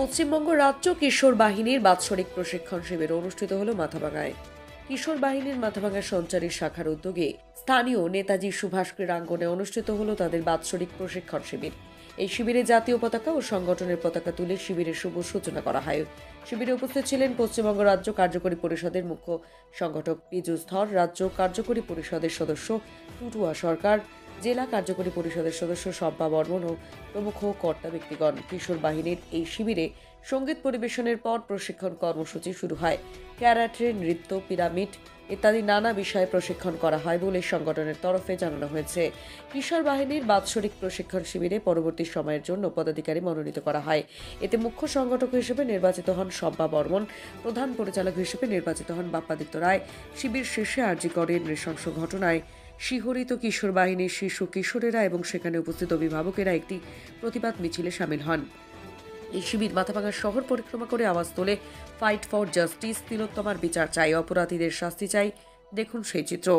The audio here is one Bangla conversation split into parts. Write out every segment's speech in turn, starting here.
পশ্চিমবঙ্গ রাজ্য কিশোর বাহিনীর বাৎসরিক প্রশিক্ষণ শিবির অনুষ্ঠিত হল মাথাভাঙায়। কিশোর বাহিনীর মাথাভাঙা সঞ্চারী শাখার উদ্যোগে স্থানীয় নেতাজি সুভাষ ক্রীড়াঙ্গনে অনুষ্ঠিত হল তাদের বাৎসরিক প্রশিক্ষণ শিবির। এই শিবিরে জাতীয় পতাকা ও সংগঠনের পতাকা তুলে শিবিরের শুভ সূচনা করা হয়। শিবিরে উপস্থিত ছিলেন পশ্চিমবঙ্গ রাজ্য কার্যকরী পরিষদের মুখ্য সংগঠক পীযূষ ধর, রাজ্য কার্যকরী পরিষদের সদস্য টুটুয়া সরকার, জেলা কার্যকরী পরিষদের সদস্য শম্পা বর্মন ও প্রমুখ কর্তা ব্যক্তিগণ। কিশোর বাহিনীর এই শিবিরে সঙ্গীত পরিবেশনের পর প্রশিক্ষণ কর্মসূচি শুরু হয়। ক্যারাটে, নৃত্য, পিরামিড ইত্যাদি নানা বিষয়ে প্রশিক্ষণ করা হয় বলে সংগঠনের তরফে জানানো হয়েছে। কিশোর বাহিনীর বাৎসরিক প্রশিক্ষণ শিবিরে পরবর্তী সময়ের জন্য পদাধিকারী মনোনীত করা হয়। এতে মুখ্য সংগঠক হিসেবে নির্বাচিত হন শম্পা বর্মন, প্রধান পরিচালক হিসেবে নির্বাচিত হন বাপ্পাদিত্য রায়। শিবির শেষে আরজি করের নৃশংস ঘটনায় শিহরিত কিশোর বাহিনীর শিশু কিশোরেরা এবং সেখানে উপস্থিত অভিভাবকেরা একটি প্রতিবাদ মিছিলে সামিল হন। এই শিবির মাথাভাঙা শহর পরিক্রমা করে আওয়াজ তোলে, ফাইট ফর জাস্টিস, তিলোত্তমার বিচার চাই, অপরাধীদের শাস্তি চাই। দেখুন সেই চিত্র।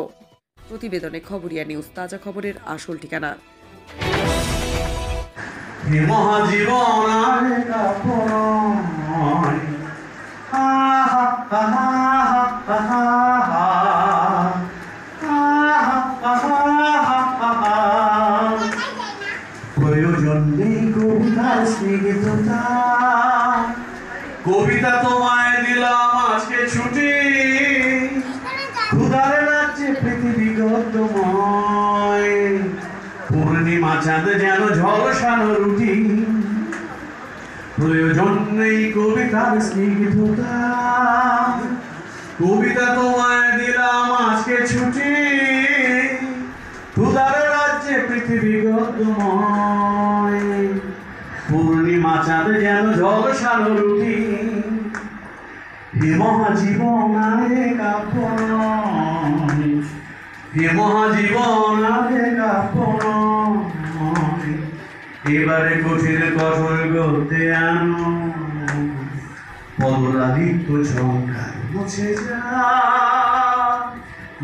প্রতিবেদনে খবরিয়া নিউজ, তাজা খবরের আসল ঠিকানা। কবিতা তোমায় দিলাম আজকে ছুটি, ক্ষুধার রাজ্যে পৃথিবী গদ্যময়, পূর্ণিমা চাঁদ যেন ঝলসানো রুটি, প্রয়োজন নেই কবিতার স্নিগ্ধতা। কবিতা তোমায় দিলাম আজকে ছুটি, ক্ষুধার রাজ্যে পৃথিবী গদ্যময়, পূর্ণিমা চাঁদ যেন ঝলসানো রুটি, হে মহাজীবন আরে কাপন, হে মহাজীবন আরে কাপন, এবারে কঠিন কঠোর গদ্যে আনো, পদলালিপ্ত ঝঙ্কার মুছে যা,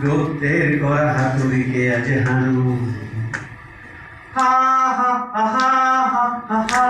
গদ্যের করা হাতুড়িকে আজ হানো। হা হা হা হা হা হা হা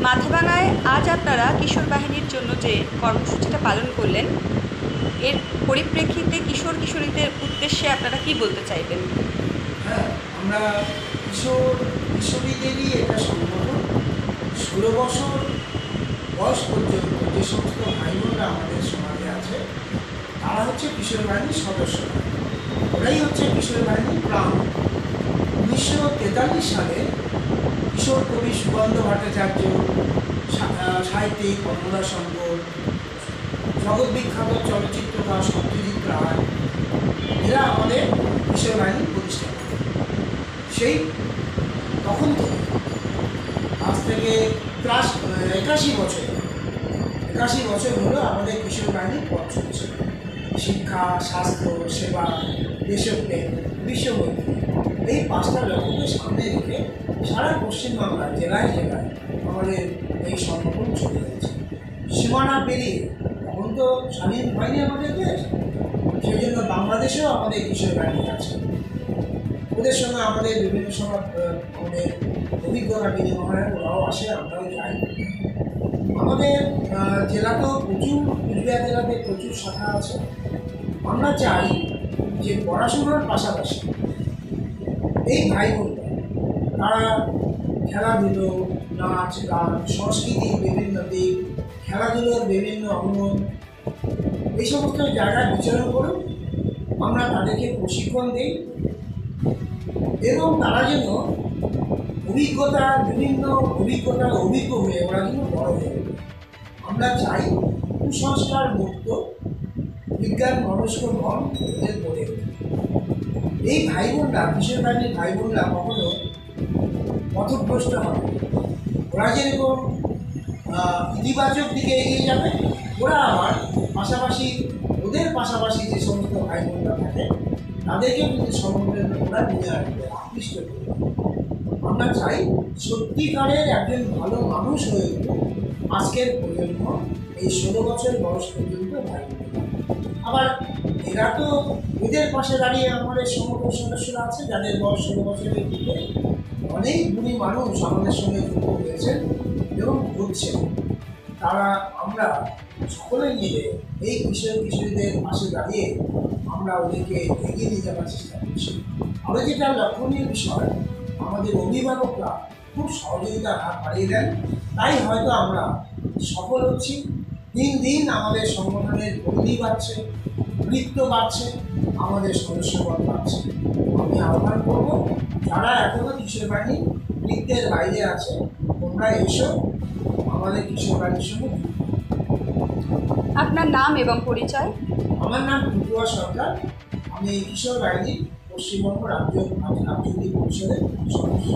মাথাভাঙায় আজ আপনারা কিশোর বাহিনীর জন্য যে কর্মসূচিটা পালন করলেন, এর পরিপ্রেক্ষিতে কিশোর কিশোরীদের উদ্দেশ্যে আপনারা কি বলতে চাইবেন? হ্যাঁ, আমরা কিশোরীদেরই একটা সংগঠন। 16 বছর বয়স পর্যন্ত যে সমস্ত ভাই বোনরা আমাদের সমাজে আছে, তারা হচ্ছে কিশোর বাহিনীর সদস্য। ওরাই হচ্ছে কিশোর বাহিনীর প্রাণ। 1943 সালে কিশোর কবি সুকান্ত ভট্টাচার্য, সাহিত্যিক অন্নদা শঙ্কর, জগৎ বিখ্যাত চলচ্চিত্রকার সত্যজিৎ রায়, এরা আমাদের কিশোর বাহিনীর প্রতিষ্ঠা করে। সেই তখন থেকে আজ থেকে প্রায় 81 বছর হলো আমাদের কিশোর বাহিনীর পথ চলছে। শিক্ষা, স্বাস্থ্য, সেবা, দেশপ্রেম, বিশ্ববৈদ্য, এই 5টা লক্ষ্যকে সামনে রেখে সারা পশ্চিমবাংলার জেলায় জেলায় আমাদের এই সংগঠন চলে যাচ্ছে। সীমানা পেরিয়ে, এখন তো স্বাধীন হয়নি আমাদের দেশ, সেই জন্য বাংলাদেশেও আমাদের কিশোর বাহিনী আছে। ওদের সঙ্গে আমাদের বিভিন্ন সময় আমাদের অভিজ্ঞতা বিনিময়, ওরাও আসে, আমরাও যাই। আমাদের জেলাতেও কুচবিহার জেলাতে প্রচুর শাখা আছে। আমরা চাই যে পড়াশোনার পাশাপাশি এই ভাই বোনরা তারা খেলাধুলো, নাচ, গান, সংস্কৃতির বিভিন্ন দিক, খেলাধুলোর বিভিন্ন অঙ্গ, এই সমস্ত জায়গায় বিচরণ করে আমরা তাদেরকে প্রশিক্ষণ দিই এবং তারা যেন বিভিন্ন অভিজ্ঞতার অভিজ্ঞ হয়ে ওরা কিন্তু বড় হয়ে ওঠে। আমরা চাই কুসংস্কার মুক্ত বিজ্ঞান মনস্ক মন ওদের গড়ে ওঠে। এই ভাই বোনরা, কিশোর বাহিনীর ভাই বোনরা কখনো পথভ্রষ্ট হবে না। ওরা যেরকম ইতিবাচক দিকে এগিয়ে যাবে, ওরা আবার ওদের পাশাপাশি যে সমস্ত ভাই বোনরা থাকে তাদেরকেও কিন্তু সংগঠনের ওরা নিয়ে আসবে, আকৃষ্ট করবে। আমরা চাই সত্যিকারের একজন ভালো মানুষ হয়ে উঠুক আজকের প্রজন্ম, এই 16 বছর বয়স পর্যন্ত ভাই বোন। আবার এরা তো এদের পাশে দাঁড়িয়ে আমাদের সংগঠন সদস্যরা আছে যাদের বয়স 16 বছরের দিকে, অনেক গুণী মানুষ আমাদের সঙ্গে যুক্ত হয়েছেন এবং হচ্ছেন। আমরা সকলে মিলে এই কিশোরীদের পাশে দাঁড়িয়ে আমরা ওদেরকে এগিয়ে নিয়ে যাওয়ার চেষ্টা করছি। আরও যেটা লক্ষণীয় বিষয়, আমাদের অভিভাবকরা খুব সহযোগিতার হাত বাড়িয়ে দেন, তাই হয়তো আমরা সফল হচ্ছি। দিন দিন আমাদের সংগঠনের পরিধি বাড়ছে, বৃত্ত বাড়ছে, আমাদের সদস্যপদ বাড়ছে। আমি আহ্বান করব, যারা এখনো কিশোর বাহিনী বৃত্তের বাইরে আছে, তোমরা এসো আমাদের কিশোর বাহিনীর সঙ্গে। আপনার নাম এবং পরিচয়? আমার নাম টুকুয়া সরকার, আমি কিশোর বাহিনী পশ্চিমবঙ্গ রাজ্য আঞ্চলিক পরিষদের সদস্য।